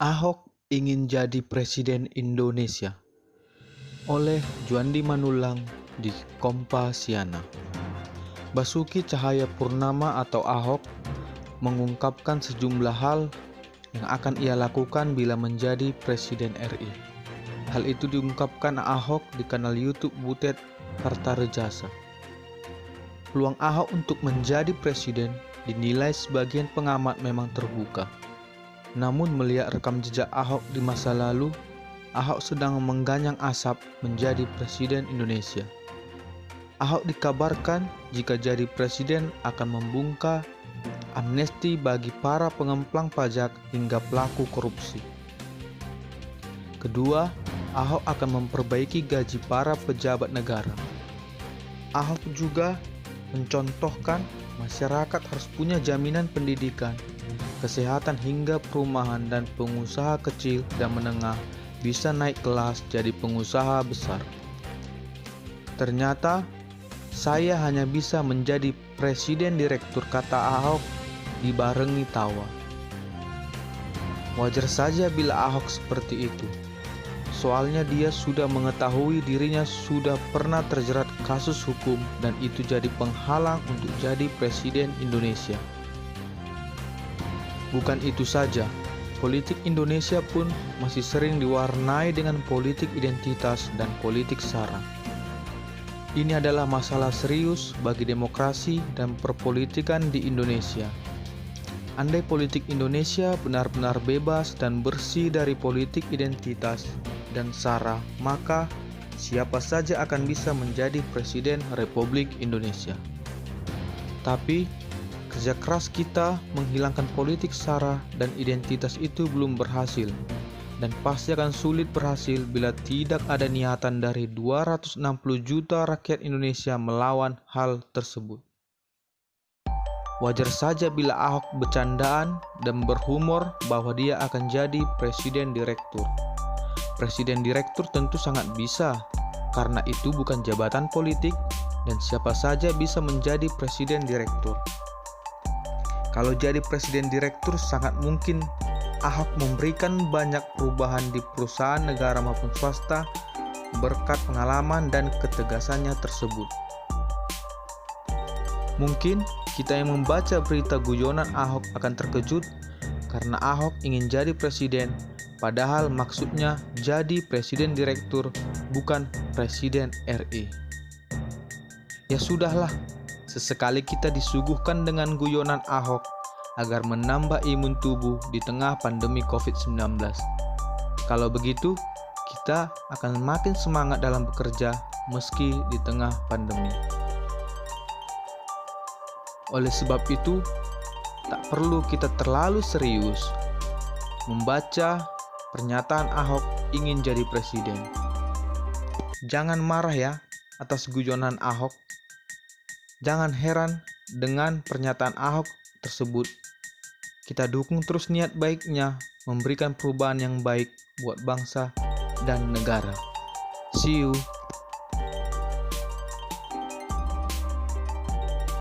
Ahok ingin jadi Presiden Indonesia oleh Juandi Manulang di Kompasiana. Basuki Cahayapurnama atau Ahok mengungkapkan sejumlah hal yang akan ia lakukan bila menjadi Presiden RI. Hal itu diungkapkan Ahok di kanal YouTube Butet Kartarejasa. Peluang Ahok untuk menjadi presiden dinilai sebagian pengamat memang terbuka. Namun melihat rekam jejak Ahok di masa lalu, Ahok sedang mengganyang asap menjadi Presiden Indonesia. Ahok dikabarkan jika jadi presiden akan membuka amnesti bagi para pengemplang pajak hingga pelaku korupsi. Kedua, Ahok akan memperbaiki gaji para pejabat negara. Ahok juga mencontohkan masyarakat harus punya jaminan pendidikan, kesehatan hingga perumahan, dan pengusaha kecil dan menengah bisa naik kelas jadi pengusaha besar. Ternyata saya hanya bisa menjadi presiden direktur, kata Ahok dibarengi tawa. Wajar saja bila Ahok seperti itu. Soalnya dia sudah mengetahui dirinya sudah pernah terjerat kasus hukum dan itu jadi penghalang untuk jadi Presiden Indonesia. Bukan itu saja, politik Indonesia pun masih sering diwarnai dengan politik identitas dan politik sara. Ini adalah masalah serius bagi demokrasi dan perpolitikan di Indonesia. Andai politik Indonesia benar-benar bebas dan bersih dari politik identitas dan sara, maka siapa saja akan bisa menjadi Presiden Republik Indonesia. Tapi kerja keras kita menghilangkan politik sara dan identitas itu belum berhasil, dan pasti akan sulit berhasil bila tidak ada niatan dari 260 juta rakyat Indonesia melawan hal tersebut. Wajar saja bila Ahok bercandaan dan berhumor bahwa dia akan jadi presiden direktur. Presiden direktur tentu sangat bisa, karena itu bukan jabatan politik dan siapa saja bisa menjadi presiden direktur. Kalau jadi presiden direktur sangat mungkin Ahok memberikan banyak perubahan di perusahaan negara maupun swasta berkat pengalaman dan ketegasannya tersebut. Mungkin kita yang membaca berita guyonan Ahok akan terkejut karena Ahok ingin jadi presiden, padahal maksudnya jadi presiden direktur, bukan presiden RI. Ya sudahlah, sesekali kita disuguhkan dengan guyonan Ahok agar menambah imun tubuh di tengah pandemi COVID-19. Kalau begitu, kita akan makin semangat dalam bekerja meski di tengah pandemi. Oleh sebab itu, tak perlu kita terlalu serius membaca pernyataan Ahok ingin jadi presiden. Jangan marah ya atas guyonan Ahok. Jangan heran dengan pernyataan Ahok tersebut. Kita dukung terus niat baiknya memberikan perubahan yang baik buat bangsa dan negara. See you.